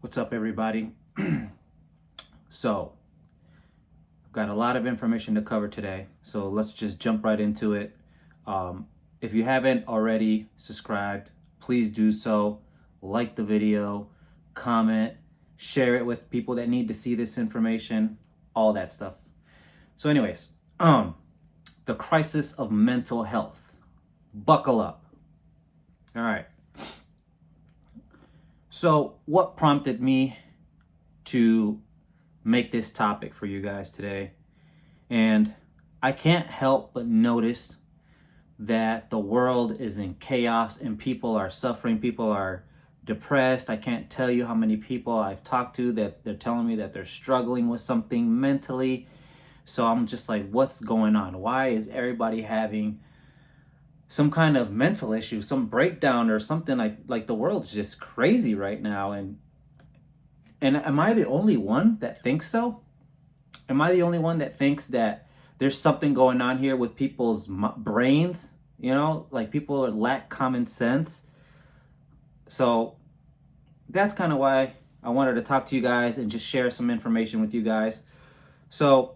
What's up, everybody? So, I've got a lot of information to cover today, so let's just jump right into it. If you haven't already subscribed, please do so. Like the video, comment, share it with people that need to see this information, all that stuff. So, anyways, the crisis of mental health. Buckle up. All right. So, what prompted me to make this topic for you guys today? And I can't help but notice that the world is in chaos and people are suffering, people are depressed. I can't tell you how many people I've talked to that they're telling me that they're struggling with something mentally. So I'm just like, what's going on? Why is everybody having some kind of mental issue, some breakdown or something? Like the world's just crazy right now. And am I the only one that thinks so? Am I the only one that thinks that there's something going on here with people's brains? Like people lack common sense. So that's kind of why I wanted to talk to you guys and just share some information with you guys. So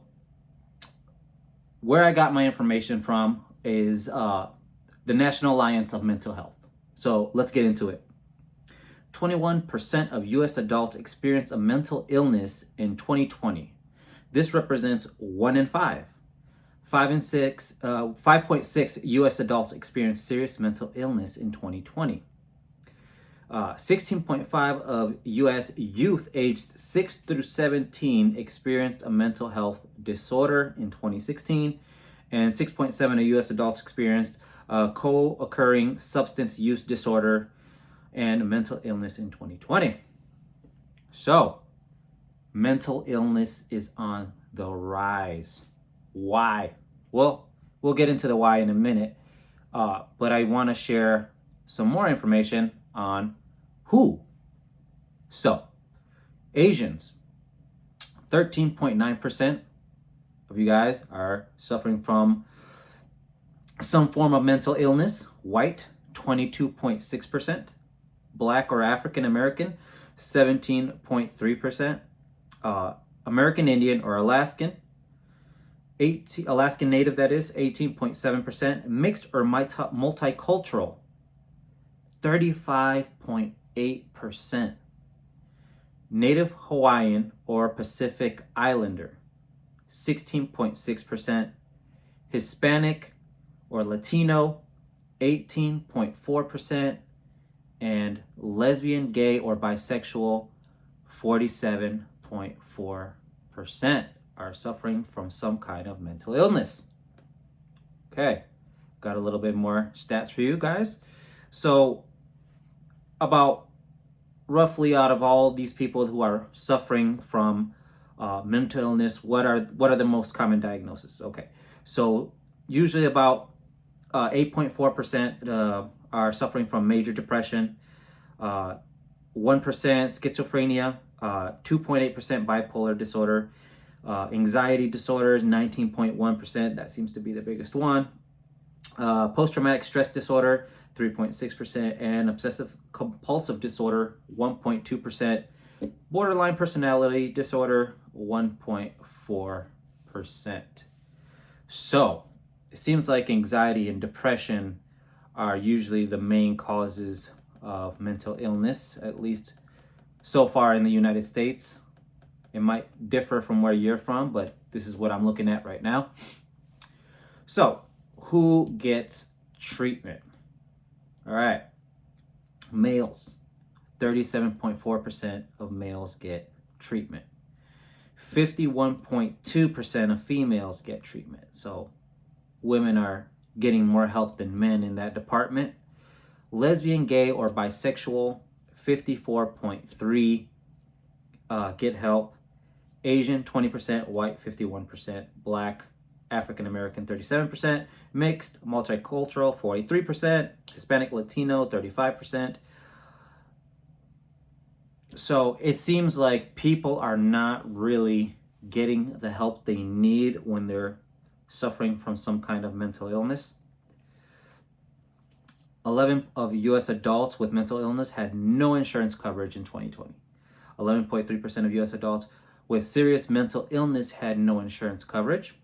where I got my information from is the National Alliance of Mental Health. So let's get into it. 21% of US adults experienced a mental illness in 2020. This represents 1 in 5. 5.6 US adults experienced serious mental illness in 2020. 16.5 of US youth aged 6 through 17 experienced a mental health disorder in 2016, and 6.7 of US adults experienced a co-occurring substance use disorder and mental illness in 2020. So, mental illness is on the rise. Why? Well, we'll get into the why in a minute, but I want to share some more information on who. So, Asians, 13.9% of you guys are suffering from some form of mental illness. White, 22.6%. Black or African American, 17.3%. American Indian or Alaskan, Alaskan Native, that is, 18.7%. Mixed or multicultural, 35.8%. Native Hawaiian or Pacific Islander, 16.6%. Hispanic or Latino, 18.4%. And lesbian, gay, or bisexual, 47.4% are suffering from some kind of mental illness. Okay, got a little bit more stats for you guys. So, about roughly out of all these people who are suffering from mental illness, what are the most common diagnoses? Okay, so usually about 8.4% are suffering from major depression, 1% schizophrenia, 2.8% bipolar disorder, anxiety disorders, 19.1%. That seems to be the biggest one. Post-traumatic stress disorder, 3.6%, and obsessive compulsive disorder, 1.2%. Borderline personality disorder, 1.4%. So, it seems like anxiety and depression are usually the main causes of mental illness, at least so far in the United States. It might differ from where you're from, but this is what I'm looking at right now. So, who gets treatment? All right. Males, 37.4% of males get treatment. 51.2% of females get treatment. So, women are getting more help than men in that department. Lesbian, gay, or bisexual, 54.3% get help. Asian, 20%. White, 51%. Black, African American, 37%. Mixed, multicultural, 43%. Hispanic, Latino, 35%. So it seems like people are not really getting the help they need when they're suffering from some kind of mental illness. 11 of US adults with mental illness had no insurance coverage in 2020. 11.3% of US adults with serious mental illness had no insurance coverage.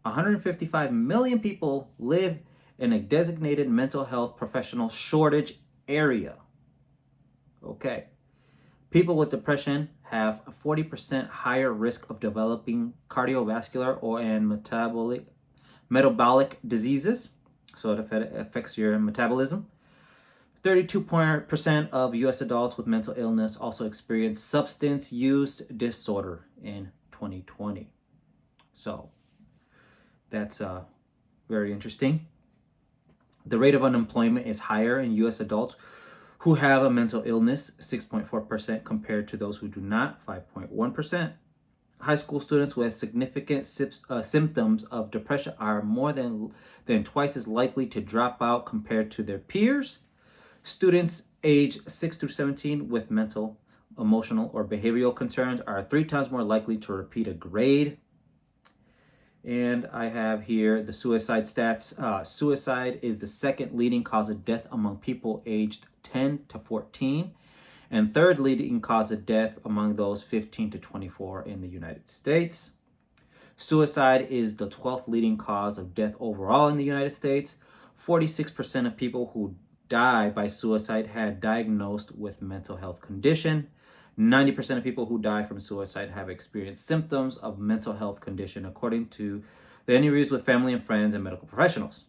155 million people live in a designated mental health professional shortage area. Okay. People with depression have a 40% higher risk of developing cardiovascular and metabolic diseases. So it affects your metabolism. 32% of US adults with mental illness also experienced substance use disorder in 2020. So that's very interesting. The rate of unemployment is higher in US adults who have a mental illness, 6.4% compared to those who do not, 5.1%. High school students with significant symptoms of depression are more than twice as likely to drop out compared to their peers. Students age 6 through 17 with mental, emotional, or behavioral concerns are 3 times more likely to repeat a grade. And I have here the suicide stats. Suicide is the second leading cause of death among people aged 10 to 14, and third leading cause of death among those 15 to 24 in the United States. Suicide is the 12th leading cause of death overall in the United States. 46% of people who die by suicide had diagnosed with mental health condition. 90% of people who die from suicide have experienced symptoms of mental health condition, according to the interviews with family and friends and medical professionals.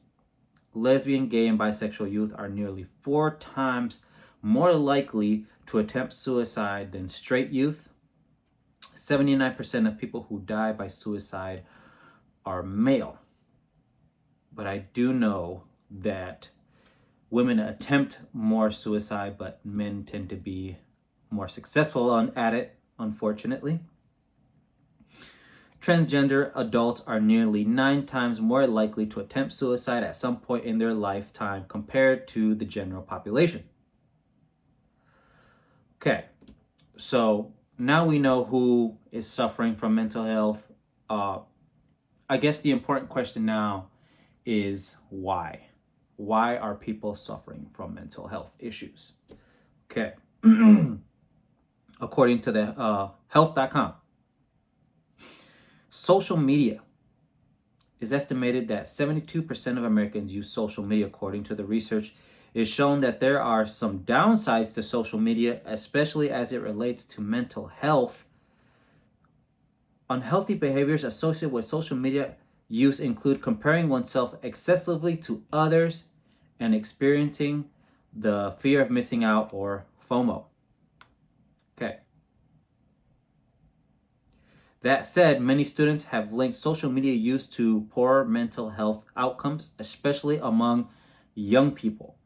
Lesbian, gay, and bisexual youth are nearly 4 times more likely to attempt suicide than straight youth. 79% of people who die by suicide are male. But I do know that women attempt more suicide, but men tend to be more successful at it, unfortunately. Transgender adults are nearly 9 times more likely to attempt suicide at some point in their lifetime compared to the general population. Okay, so now we know who is suffering from mental health. I guess the important question now is why? Why are people suffering from mental health issues? Okay. According to the health.com, social media is estimated that 72% of Americans use social media. According to the research, it's shown that there are some downsides to social media, especially as it relates to mental health. Unhealthy behaviors associated with social media use include comparing oneself excessively to others and experiencing the fear of missing out, or FOMO. Okay. That said, many students have linked social media use to poor mental health outcomes, especially among young people.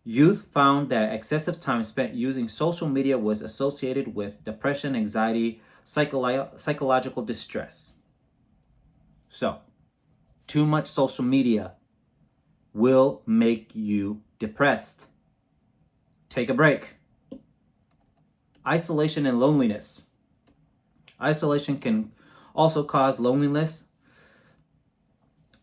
Youth found that excessive time spent using social media was associated with depression, anxiety, psychological distress. So, too much social media will make you depressed. Take a break. Isolation and loneliness. Isolation can also cause loneliness,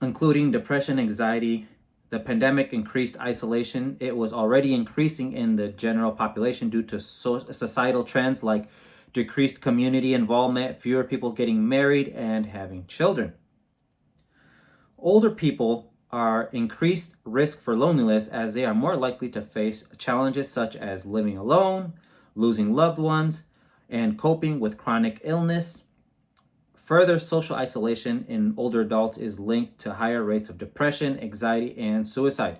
including depression, anxiety. The pandemic increased isolation. It was already increasing in the general population due to societal trends like decreased community involvement, fewer people getting married, and having children. Older people are increased risk for loneliness as they are more likely to face challenges such as living alone, losing loved ones, and coping with chronic illness. Further, social isolation in older adults is linked to higher rates of depression, anxiety, and suicide.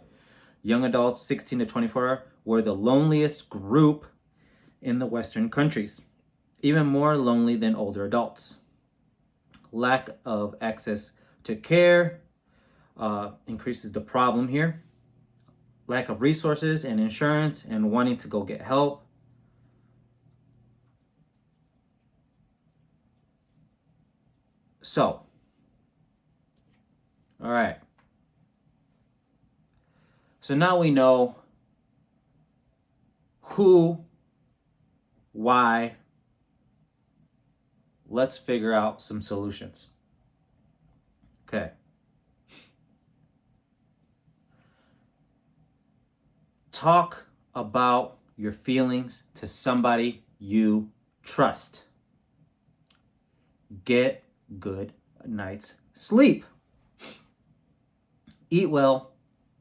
Young adults 16 to 24 were the loneliest group in the Western countries, even more lonely than older adults. Lack of access to care increases the problem here. Lack of resources and insurance and wanting to go get help. So, all right. So now we know who, why. Let's figure out some solutions. Okay. Talk about your feelings to somebody you trust. Get good night's sleep. Eat well,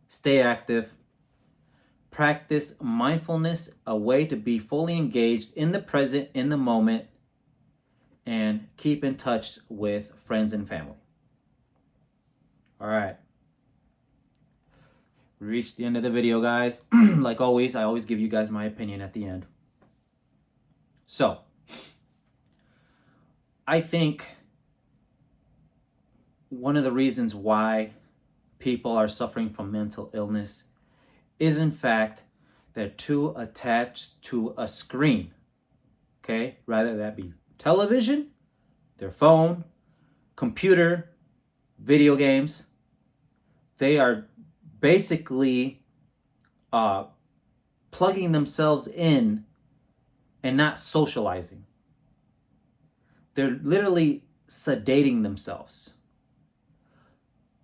stay active, practice mindfulness, a way to be fully engaged in the present, in the moment, and keep in touch with friends and family. All right. We reached the end of the video, guys. Like always, I always give you guys my opinion at the end. So, I think one of the reasons why people are suffering from mental illness is, in fact, they're too attached to a screen. Okay? Rather that be television, their phone, computer, video games. They are basically plugging themselves in and not socializing. They're literally sedating themselves.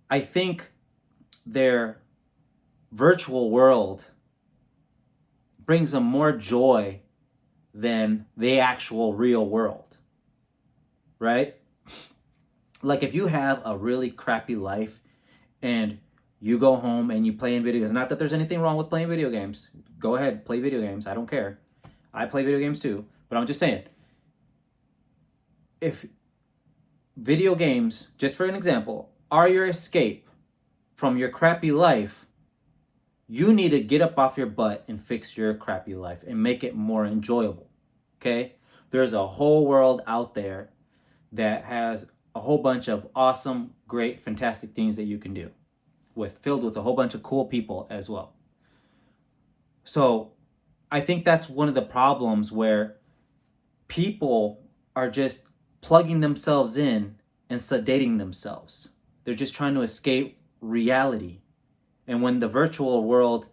I think their virtual world brings them more joy than the actual real world, right? Like if you have a really crappy life and you go home and you play in video games, not that there's anything wrong with playing video games. Go ahead, play video games. I don't care. I play video games too, but I'm just saying, if video games, just for an example, are your escape from your crappy life, you need to get up off your butt and fix your crappy life and make it more enjoyable. Okay? There's a whole world out there that has a whole bunch of awesome, great, fantastic things that you can do, filled with a whole bunch of cool people as well. So I think that's one of the problems, where people are just plugging themselves in and sedating themselves. They're just trying to escape reality. And when the virtual world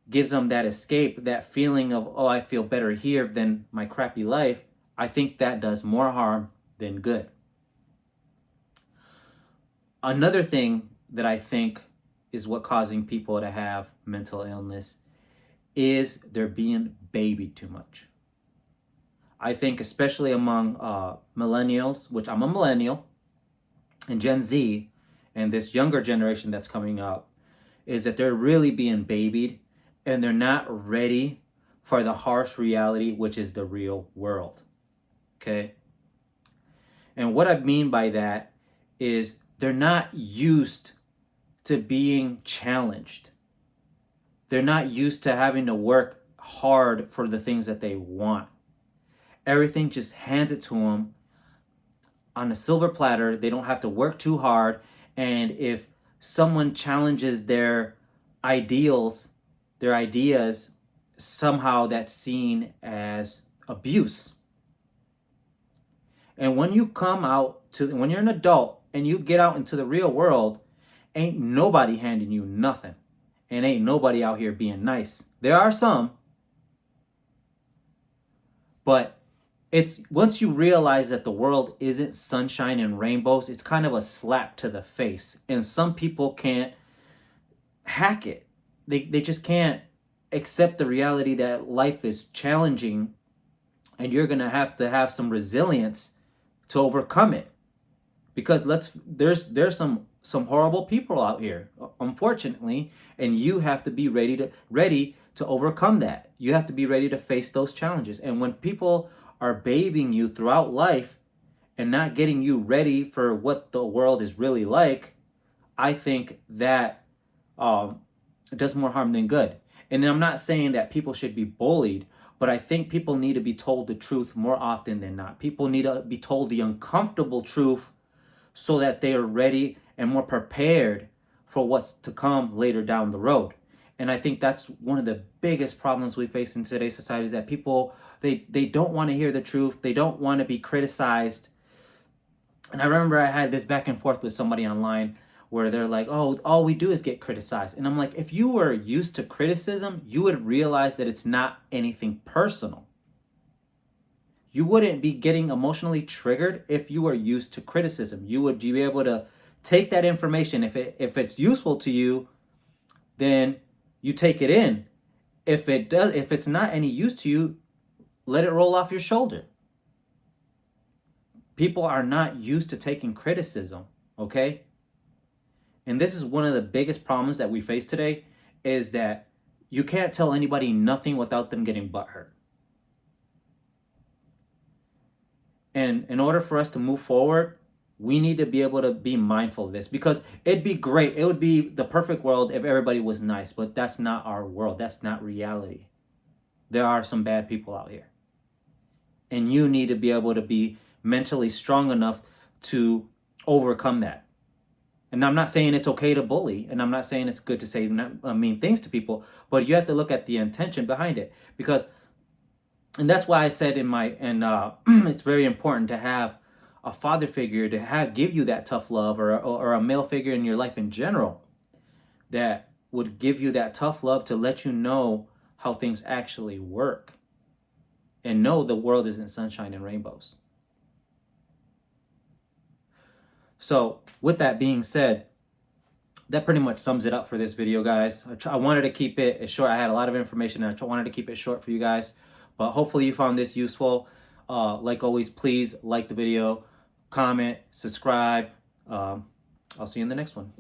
gives them that escape, that feeling of, oh, I feel better here than my crappy life, I think that does more harm than good. Another thing that I think is what causing people to have mental illness is they're being babied too much. I think especially among millennials, which I'm a millennial, and Gen Z, and this younger generation that's coming up, is that they're really being babied and they're not ready for the harsh reality, which is the real world. Okay? And what I mean by that is they're not used to being challenged. They're not used to having to work hard for the things that they want. Everything just hands it to them on a silver platter. They don't have to work too hard. And if someone challenges their ideals, their ideas, somehow that's seen as abuse. And when you when you're an adult and you get out into the real world, ain't nobody handing you nothing. And ain't nobody out here being nice. There are some. But it's once you realize that the world isn't sunshine and rainbows, it's kind of a slap to the face. And some people can't hack it. They just can't accept the reality that life is challenging, and you're going to have some resilience to overcome it. Because there's some horrible people out here, unfortunately, and you have to be ready to overcome that. You have to be ready to face those challenges. And when people are babying you throughout life and not getting you ready for what the world is really like, I think that does more harm than good. And I'm not saying that people should be bullied, but I think people need to be told the truth more often than not. People need to be told the uncomfortable truth so that they are ready and more prepared for what's to come later down the road. And I think that's one of the biggest problems we face in today's society, is that people, they don't want to hear the truth. They don't want to be criticized. And I remember I had this back and forth with somebody online where they're like, oh, all we do is get criticized. And I'm like, if you were used to criticism, you would realize that it's not anything personal. You wouldn't be getting emotionally triggered if you were used to criticism. You would be able to take that information. If it's useful to you, then you take it in. If it's not any use to you, let it roll off your shoulder. People are not used to taking criticism, okay? And this is one of the biggest problems that we face today, is that you can't tell anybody nothing without them getting butthurt. And in order for us to move forward, we need to be able to be mindful of this, because it'd be great. It would be the perfect world if everybody was nice, but that's not our world. That's not reality. There are some bad people out here. And you need to be able to be mentally strong enough to overcome that. And I'm not saying it's okay to bully, and I'm not saying it's good to say mean things to people, but you have to look at the intention behind it. Because, and that's why I said it's very important to have a father figure to give you that tough love, or a male figure in your life in general that would give you that tough love to let you know how things actually work, and know the world isn't sunshine and rainbows. So with that being said, that pretty much sums it up for this video, guys. I wanted to keep it short. I had a lot of information, and I wanted to keep it short for you guys. But hopefully you found this useful. Like always, please like the video, comment, subscribe. I'll see you in the next one.